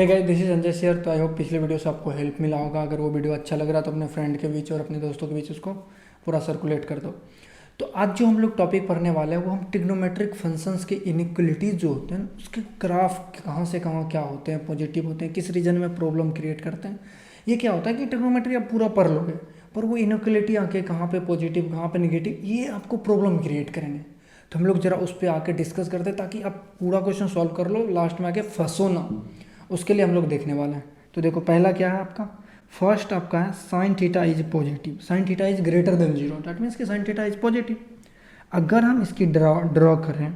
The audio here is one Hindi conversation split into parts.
Hey guys, this is Sanjay शेयर। तो आई होप पिछले वीडियो से आपको हेल्प मिला होगा। अगर वो वीडियो अच्छा लग रहा तो अपने फ्रेंड के बीच और अपने दोस्तों के बीच उसको पूरा सर्कुलेट कर दो। तो आज जो हम लोग टॉपिक पढ़ने वाले हैं वो हम ट्रिग्नोमेट्रिक फंक्शंस के इनइक्वलिटीज जो होते हैं उसके ग्राफ कहाँ से कहाँ क्या होते हैं, पॉजिटिव होते हैं, किस रीजन में प्रॉब्लम क्रिएट करते हैं। ये क्या होता है कि ट्रिग्नोमेट्री आप पूरा पढ़ लोगे पर वो इनइक्वलिटी आके कहाँ पे पॉजिटिव कहाँ पे निगेटिव ये आपको प्रॉब्लम क्रिएट करेंगे। तो हम लोग जरा उस पर आके डिस्कस करते हैं ताकि आप पूरा क्वेश्चन सॉल्व कर लो, लास्ट में आके फंसो ना। उसके लिए हम लोग देखने वाले हैं। तो देखो पहला क्या है आपका, फर्स्ट आपका है sine theta is positive, sine theta is greater than zero, that means कि साइन थीटा इज पॉजिटिव। अगर हम इसकी ड्रॉ करें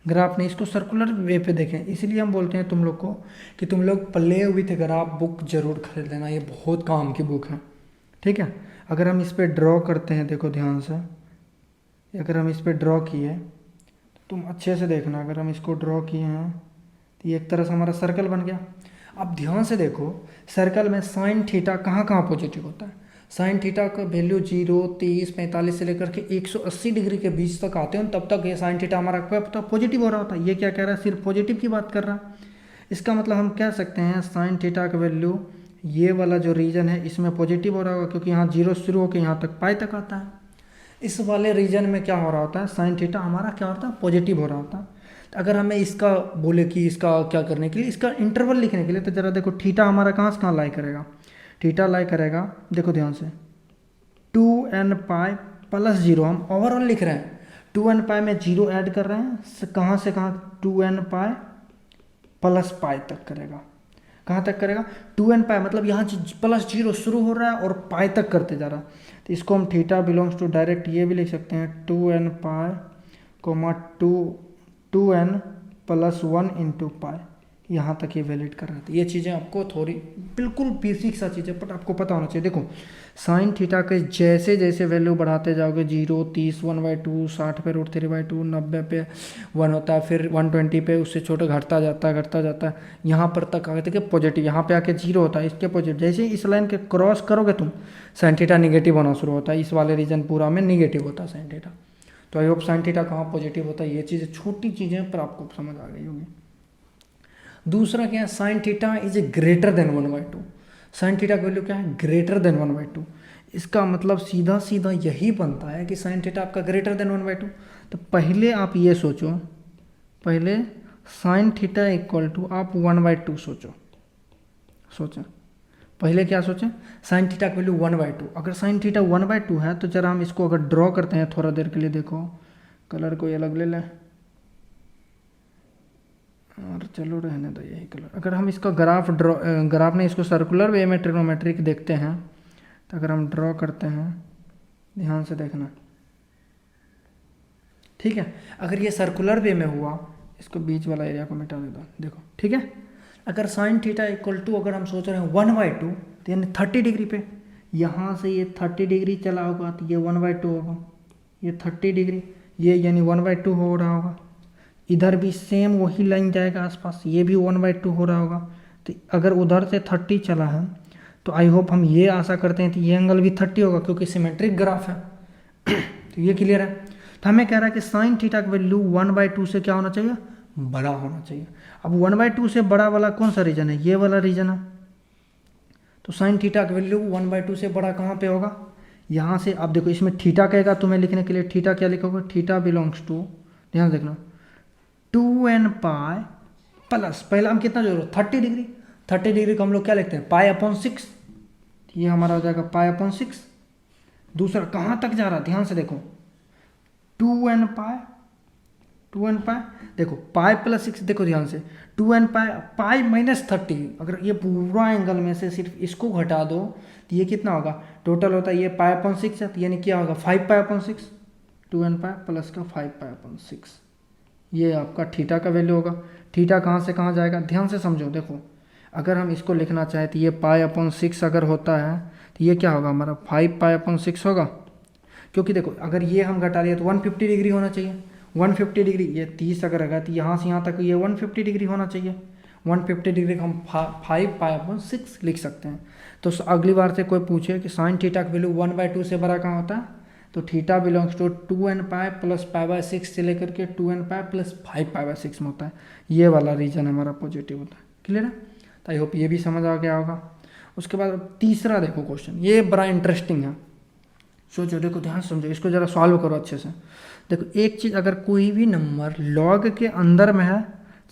ग्राफ ने, इसको सर्कुलर वे पे देखें, इसीलिए हम बोलते हैं तुम लोग को कि तुम लोग प्ले विथ ग्राफ बुक जरूर खरीद लेना, ये बहुत काम की बुक है, ठीक है। अगर हम इस पर ड्रॉ करते हैं, देखो ध्यान से, अगर हम इस पर ड्रॉ किए तो तुम अच्छे से देखना, अगर हम इसको ड्रॉ किए हैं तो ये एक तरह से हमारा सर्कल बन गया। अब ध्यान से देखो, सर्कल में साइन थीटा कहाँ कहाँ पॉजिटिव होता है। साइन थीटा का वैल्यू 0, 30, 45 से लेकर के 180 डिग्री के बीच तक आते हैं, तब तक ये साइन थीटा हमारा पॉजिटिव हो रहा होता है। ये क्या कह रहा है, सिर्फ पॉजिटिव की बात कर रहा है। इसका मतलब हम कह सकते हैं साइन थीटा का वैल्यू ये वाला जो रीजन है इसमें पॉजिटिव हो रहा होगा, क्योंकि यहाँ 0 शुरू होकर यहाँ तक पाई तक आता है। इस वाले रीजन में क्या हो रहा होता है, साइन थीटा हमारा क्या होता है, पॉजिटिव हो रहा होता है। तो अगर हमें इसका बोले कि इसका क्या करने के लिए, इसका इंटरवल लिखने के लिए, तो जरा देखो थीटा हमारा कहाँ से कहाँ लाई करेगा। थीटा लाई करेगा, देखो ध्यान से, 2n पाई प्लस 0, हम ओवरऑल लिख रहे हैं। 2n पाई में 0 ऐड कर रहे हैं, कहाँ से कहाँ, 2n पाई प्लस पाई तक करेगा। कहाँ तक करेगा, 2n पाई, मतलब यहाँ प्लस 0 शुरू हो रहा है और पाई तक करते जा रहा है। तो इसको हम थीटा बिलोंग्स टू डायरेक्ट ये भी लिख सकते हैं, 2n pi comma 2n plus 1 into pi, यहाँ तक ये वैलिड कर रहा था। ये चीज़ें आपको थोड़ी बिल्कुल बेसिक सा चीज़ें बट आपको पता होना चाहिए। देखो साइन थीटा के जैसे जैसे वैल्यू बढ़ाते जाओगे, 0, 30, 1/2, 60 पे √3/2, 90 पे 1 होता है, फिर 120 पे उससे छोटा घटता जाता है, यहाँ पर तक आगे तक पॉजिटिव, यहाँ पे आके 0 होता है, इसके पॉजिटिव। जैसे इस लाइन के क्रॉस करोगे तुम, साइन थीटा निगेटिव होना शुरू होता है, इस वाले रीजन पूरा में निगेटिव होता है साइन थीटा। तो आई होप साइन थीटा कहाँ पॉजिटिव होता है, ये चीज़ें छोटी चीज़ें पर आपको समझ आ गई होगी। दूसरा क्या है, sine theta is greater than 1/2। Sine theta का वैल्यू क्या है, ग्रेटर देन 1/2। इसका मतलब सीधा सीधा यही बनता है कि साइन थीटा आपका ग्रेटर देन 1/2। तो पहले आप ये सोचो, पहले साइन थीटा इक्वल टू आप 1/2 सोचो पहले क्या सोचें, साइन थीटा का वैल्यू 1/2। अगर साइन थीटा 1/2 है तो जरा हम इसको अगर ड्रॉ करते हैं थोड़ा देर के लिए, देखो कलर कोई अलग ले लें और चलो रहने दो यही कलर। अगर हम इसका ग्राफ ने इसको सर्कुलर वे में ट्रिग्नोमेट्रिक देखते हैं, तो अगर हम ड्रॉ करते हैं, ध्यान से देखना, ठीक है। अगर ये सर्कुलर वे में हुआ, इसको बीच वाला एरिया को मिटा देता, देखो ठीक है। अगर साइन थीटा इक्वल टू अगर हम सोच रहे हैं 1/2, तो यानी 30 डिग्री पे, यहाँ से ये 30 डिग्री चला होगा तो ये 1/2 होगा, ये 30 डिग्री, ये यानी 1/2 हो रहा होगा। इधर भी सेम वही लाइन जाएगा आसपास, ये भी 1/2 हो रहा होगा। तो अगर उधर से 30 चला है तो आई होप हम ये आशा करते हैं कि ये एंगल भी 30 होगा, क्योंकि सिमेट्रिक ग्राफ है। तो ये क्लियर है। तो हमें कह रहा है कि साइन थीटा का वैल्यू 1/2 से क्या होना चाहिए, बड़ा होना चाहिए। अब 1/2 से बड़ा वाला कौन सा रीजन है, ये वाला रीजन है। तो साइन थीटा का वैल्यू 1/2 से बड़ा कहाँ पे होगा, यहाँ से। आप देखो इसमें थीटा कहेगा तुम्हें लिखने के लिए, थीटा क्या लिखोगे, थीटा बिलोंग्स टू, ध्यान देखना, 2n पाई प्लस, पहला हम कितना जोड़ रहे हैं, 30 डिग्री। 30 डिग्री को हम लोग क्या लिखते हैं, पाई/6, ये हमारा हो जाएगा पाई/6। दूसरा कहाँ तक जा रहा है, ध्यान से देखो, 2n पाई देखो पाई प्लस 6, देखो ध्यान से, 2n पाई -30। अगर ये पूरा एंगल में से सिर्फ इसको घटा दो तो ये कितना होगा, टोटल होता है ये पाई/6 है, तो यानी क्या होगा 5 पाई/6, 2n पाई प्लस का 5 पाई/6, ये आपका थीटा का वैल्यू होगा। थीटा कहाँ से कहाँ जाएगा, ध्यान से समझो। देखो अगर हम इसको लिखना चाहें तो ये पाई/6 अगर होता है तो ये क्या होगा हमारा 5 पाई/6 होगा, क्योंकि देखो अगर ये हम घटा लिए तो 150 डिग्री होना चाहिए। 150 डिग्री, ये 30 अगर रहेगा तो यहाँ से यहाँ तक ये 150 डिग्री होना चाहिए। 150 डिग्री को हम 5 पाई/6 लिख सकते हैं। तो अगली बार से कोई पूछे कि साइन थीटा का वैल्यू 1/2 से बड़ा कहाँ होता है, तो theta belongs to 2n pi plus pi से लेकर के 2n पाई प्लस 5 पाई/6 में होता है। ये वाला रीजन हमारा पॉजिटिव होता है, क्लियर है। तो आई होप ये भी समझ आ गया होगा। उसके बाद अब तीसरा देखो क्वेश्चन, ये बड़ा इंटरेस्टिंग है, सोचो, देखो ध्यान से समझो, इसको ज़रा सॉल्व करो अच्छे से। देखो एक चीज़, अगर कोई भी नंबर लॉग के अंदर में है,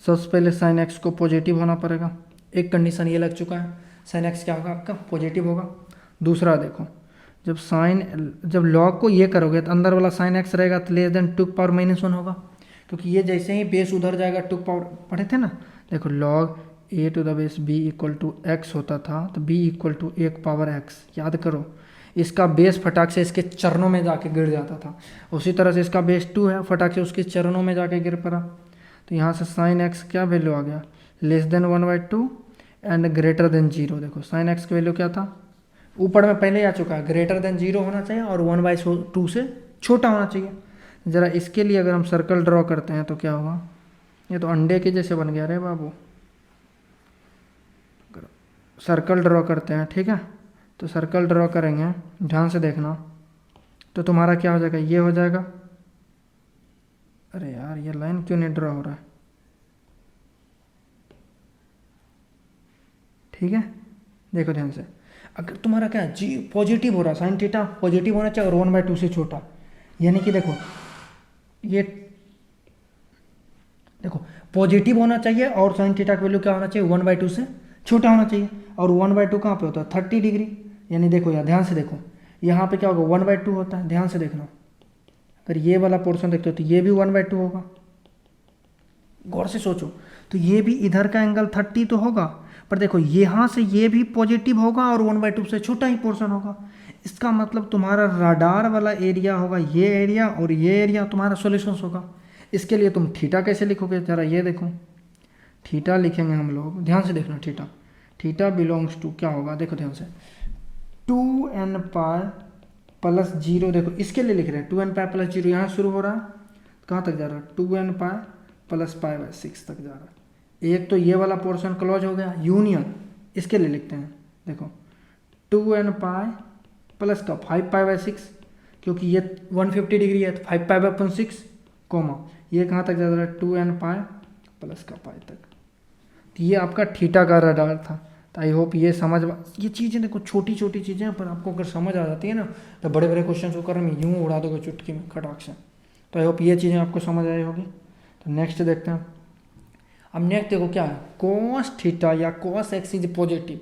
सबसे पहले साइन एक्स को पॉजिटिव होना पड़ेगा। एक कंडीशन ये लग चुका है, साइन एक्स क्या होगा आपका, पॉजिटिव होगा। दूसरा देखो, जब लॉग को ये करोगे तो अंदर वाला साइन एक्स रहेगा तो लेस देन 2⁻−1 होगा, क्योंकि ये जैसे ही बेस उधर जाएगा 2 पावर, पढ़े थे ना, देखो लॉग a⁻b = x होता था, तो b = 1 x, याद करो। इसका बेस फटाक से इसके चरणों में जाके गिर जाता था, उसी तरह से इसका बेस 2 है, फटाक से उसके चरणों में जाके गिर पड़ा। तो यहाँ से साइन एक्स क्या वैल्यू आ गया, less than 1/2 and greater than 0। देखो साइन एक्स की वैल्यू क्या था, ऊपर में पहले ही आ चुका है, ग्रेटर देन 0 होना चाहिए और 1/2 से छोटा होना चाहिए। ज़रा इसके लिए अगर हम सर्कल ड्रॉ करते हैं तो क्या होगा, ये तो अंडे के जैसे बन गया रे बाबू। सर्कल ड्रॉ करते हैं, ठीक है, तो सर्कल ड्रॉ करेंगे, ध्यान से देखना, तो तुम्हारा क्या हो जाएगा, ये हो जाएगा। अरे यार ये लाइन क्यों नहीं ड्रॉ हो रहा है, ठीक है, देखो ध्यान से, अगर तुम्हारा क्या जी पॉजिटिव हो रहा है, साइन थीटा पॉजिटिव होना चाहिए और 1/2 से छोटा, यानी कि देखो ये, देखो पॉजिटिव होना चाहिए और साइन थीटा का वैल्यू क्या होना चाहिए, 1/2 से छोटा होना चाहिए। और 1/2 कहाँ पे होता है, 30 डिग्री, यानी देखो यार ध्यान से देखो, यहाँ पे क्या होगा, 1/2 होता है, ध्यान से देखना। अगर ये वाला पोर्शन देखते हो तो ये भी 1/2 होगा, गौर से सोचो, तो ये भी इधर का एंगल 30 तो होगा, पर देखो यहाँ से ये भी पॉजिटिव होगा और 1/2 से छोटा ही पोर्शन होगा। इसका मतलब तुम्हारा राडार वाला एरिया होगा ये एरिया, और ये एरिया तुम्हारा सॉल्यूशन होगा। इसके लिए तुम थीटा कैसे लिखोगे, जरा ये देखो, थीटा लिखेंगे हम लोग, ध्यान से देखना, थीटा बिलोंग्स टू क्या होगा, देखो ध्यान से, 2n π + 0, देखो इसके लिए लिख रहे हैं 2n π + 0, यहाँ शुरू हो रहा है, कहाँ तक जा रहा है, 2n π + π/6 तक जा रहा है। एक तो ये वाला पोर्शन क्लोज हो गया, यूनियन, इसके लिए लिखते हैं, देखो 2n π प्लस का 5π/6, क्योंकि ये 150 डिग्री है तो 5π/6, कोमा ये कहाँ तक जा रहा है, 2n π + का π तक। तो ये आपका थीटा का रडार था। तो आई होप ये समझ, ये चीज़ें देखो छोटी छोटी चीज़ें, पर आपको अगर समझ आ जाती है ना तो बड़े बड़े क्वेश्चन को कर हम यूँ उड़ा दोगे चुटकी में खटाक से। तो आई होप ये चीज़ें आपको समझ आई होगी। तो नेक्स्ट देखते हैं। अब नेक्स्ट देखो क्या है, cos थीटा या cos x इज पॉजिटिव।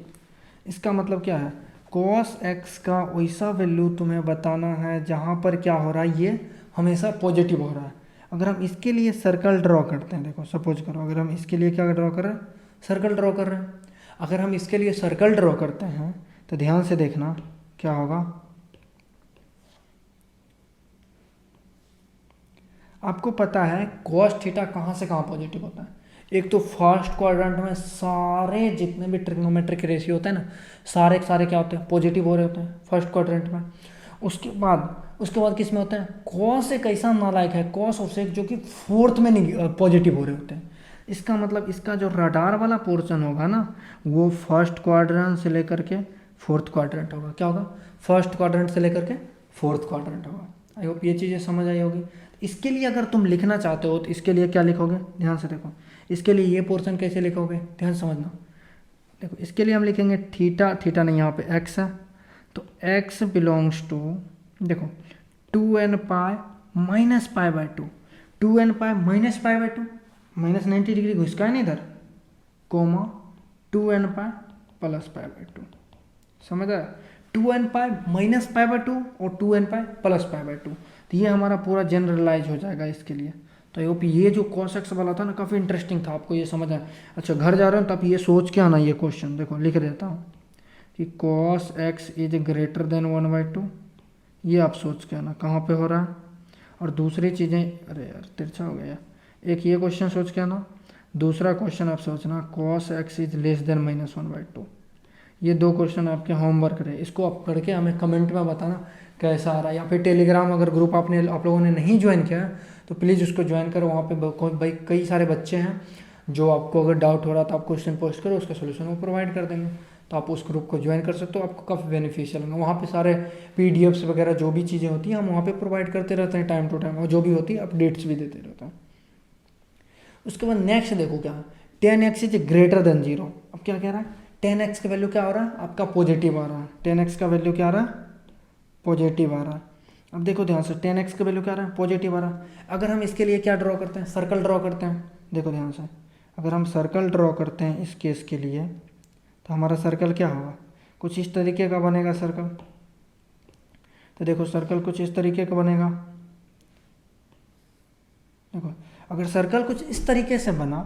इसका मतलब क्या है, cos x का वैसा वैल्यू तुम्हें बताना है जहाँ पर क्या हो रहा है, ये हमेशा पॉजिटिव हो रहा है। अगर हम इसके लिए सर्कल ड्रॉ करते हैं, देखो सपोज करो अगर हम इसके लिए क्या ड्रॉ कर रहे हैं, सर्कल ड्रॉ कर रहे हैं। अगर हम इसके लिए सर्कल ड्रॉ करते हैं तो ध्यान से देखना क्या होगा, आपको पता है cos थीटा कहाँ से कहाँ पॉजिटिव होता है। एक तो फर्स्ट क्वाड्रेंट में सारे जितने भी ट्रिग्नोमेट्रिक रेशियो होते हैं ना, सारे के सारे क्या होते हैं, पॉजिटिव हो रहे होते हैं फर्स्ट क्वाड्रेंट में। उसके बाद किस में होते हैं, cos एक ऐसा नालायक है, cos ऑफ सेक, जो कि फोर्थ में नहीं पॉजिटिव हो रहे होते हैं। इसका मतलब इसका जो रडार वाला पोर्शन होगा ना, वो फर्स्ट क्वाड्रेंट से लेकर के फोर्थ क्वाड्रेंट होगा। क्या होगा, फर्स्ट क्वाड्रेंट से लेकर के फोर्थ क्वाड्रेंट होगा। आई होप ये चीज़ें समझ आई होगी। इसके लिए अगर तुम लिखना चाहते हो तो इसके लिए क्या लिखोगे, ध्यान से देखो, इसके लिए ये पोर्शन कैसे लिखोगे, ध्यान समझना। देखो इसके लिए हम लिखेंगे थीटा नहीं, यहाँ पे x है, तो x बिलोंग्स टू, देखो 2n π - π/2, 2n π - π/2, -90 डिग्री घुस का है ना इधर, कोमा 2n π + π/2, समझ आया। 2n π - π/2 और 2n π + π/2, तो ये हमारा पूरा जनरलाइज हो जाएगा इसके लिए। तो आई ये जो cos x वाला था ना, काफ़ी इंटरेस्टिंग था, आपको ये समझ आया। अच्छा घर जा रहे हो तो आप ये सोच के आना, ये क्वेश्चन देखो लिख देता हूँ कि cos x is greater than 1/2, ये आप सोच के आना कहाँ पे हो रहा है। और दूसरी चीज़ें, अरे यार तिरछा हो गया, एक ये क्वेश्चन सोच के आना, दूसरा क्वेश्चन आप सोचना cos x is less than -1/2। ये दो क्वेश्चन आपके होमवर्क रहे, इसको आप पढ़ के हमें कमेंट में बताना कैसा आ रहा है। या फिर टेलीग्राम अगर ग्रुप आप लोगों ने नहीं ज्वाइन किया है तो प्लीज़ उसको ज्वाइन करो। वहाँ पे भाई कई सारे बच्चे हैं जो आपको अगर डाउट हो रहा था आप क्वेश्चन पोस्ट करो, उसका सोल्यूशन वो प्रोवाइड कर देंगे। तो आप उस ग्रुप को ज्वाइन कर सकते हो, आपको काफ़ी बेनिफिशियल होगा। वहाँ पे सारे PDFs वगैरह जो भी चीज़ें होती हैं हम वहाँ पे प्रोवाइड करते रहते हैं टाइम टू टाइम, और जो भी होती है अपडेट्स भी देते रहते हैं। उसके बाद नेक्स्ट देखो क्या है, 10x इज ग्रेटर देन 0। अब क्या कह रहा है, 10x का वैल्यू क्या हो रहा है आपका पॉजिटिव आ रहा है, 10x का वैल्यू क्या आ रहा है पॉजिटिव आ रहा है। अब देखो ध्यान से 10x का वैल्यू क्या आ रहा है पॉजिटिव आ रहा है। अगर हम इसके लिए क्या ड्रॉ करते हैं, सर्कल ड्रॉ करते हैं, देखो ध्यान से, अगर हम सर्कल ड्रॉ करते हैं इस केस के लिए तो हमारा सर्कल क्या होगा, कुछ इस तरीके का बनेगा सर्कल। तो देखो सर्कल कुछ इस तरीके का बनेगा। देखो अगर सर्कल कुछ इस तरीके से बना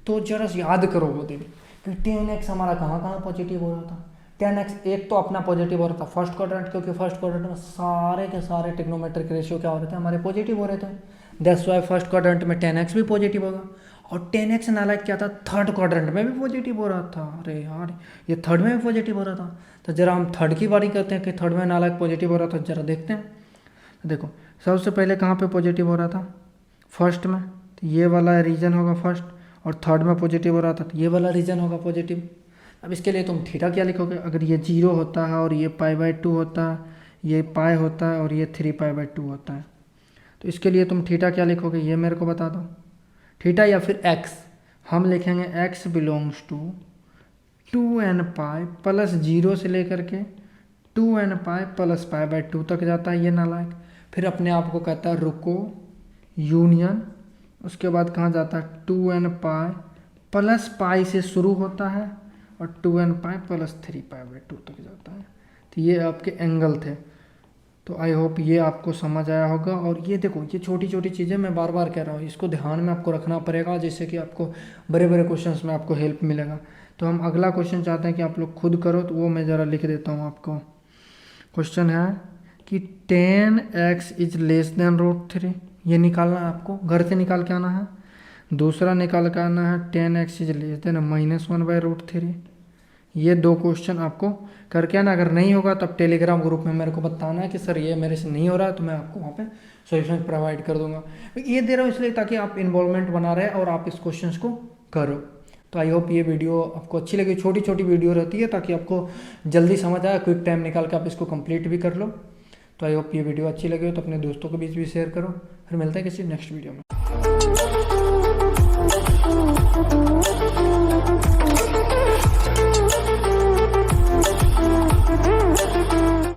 तो जरा याद करो वो दिन कि 10x हमारा कहाँ कहाँ पॉजिटिव हो रहा था। 10x एक तो अपना पॉजिटिव हो रहा था फर्स्ट क्वाड्रेंट, क्योंकि फर्स्ट क्वाड्रेंट में सारे के सारे ट्रिग्नोमेट्रिक रेशियो क्या हो रहे थे हमारे पॉजिटिव हो रहे थे। दैट्स वाई फर्स्ट क्वाड्रेंट में 10x भी पॉजिटिव होगा। और 10x नालायक क्या था, थर्ड क्वाड्रेंट में भी पॉजिटिव हो रहा था। अरे यार ये थर्ड में भी पॉजिटिव हो रहा था। तो जरा हम थर्ड की बारी करते हैं कि थर्ड में नालायक पॉजिटिव हो रहा था, जरा देखते हैं। तो देखो सबसे पहले कहाँ पे पॉजिटिव हो रहा था, फर्स्ट में, तो ये वाला रीजन होगा फर्स्ट। और थर्ड में पॉजिटिव हो रहा था तो ये वाला रीजन होगा पॉजिटिव। अब इसके लिए तुम थीटा क्या लिखोगे, अगर ये 0 होता है और ये π/2 होता है, ये पाई होता है और ये 3π/2 होता है, तो इसके लिए तुम थीटा क्या लिखोगे ये मेरे को बता दो। थीटा या फिर x, हम लिखेंगे x belongs to 2nπ plus 0 से लेकर के 2nπ प्लस π/2 तक जाता है ये नालायक। फिर अपने आप को कहता है रुको यूनियन, उसके बाद कहाँ जाता है 2nπ प्लस पाई से शुरू होता है और 2nπ प्लस 3π/2 तक जाता है। तो ये आपके एंगल थे। तो आई होप ये आपको समझ आया होगा। और ये देखो ये छोटी छोटी चीज़ें मैं बार बार कह रहा हूँ, इसको ध्यान में आपको रखना पड़ेगा, जिससे कि आपको बड़े बड़े क्वेश्चंस में आपको हेल्प मिलेगा। तो हम अगला क्वेश्चन चाहते हैं कि आप लोग खुद करो, तो वो मैं ज़रा लिख देता हूँ आपको। क्वेश्चन है कि 10x इज लेस देन √3, ये निकालना है आपको, घर से निकाल के आना है। दूसरा निकाल के आना है 10x इज लेस देन -1/√3। ये दो क्वेश्चन आपको करके आना। अगर नहीं होगा तब टेलीग्राम ग्रुप में मेरे को बताना है कि सर ये मेरे से नहीं हो रहा है, तो मैं आपको वहाँ पे सॉल्यूशन प्रोवाइड कर दूंगा। ये दे रहा हूँ इसलिए ताकि आप इन्वॉल्वमेंट बना रहे और आप इस क्वेश्चन को करो। तो आई होप ये वीडियो आपको अच्छी लगी। छोटी छोटी वीडियो रहती है ताकि आपको जल्दी समझ आए, क्विक टाइम निकाल के आप इसको कंप्लीट भी कर लो। तो आई होप ये वीडियो अच्छी लगी हो तो अपने दोस्तों के बीच भी शेयर करो। फिर मिलते हैं किसी नेक्स्ट वीडियो में।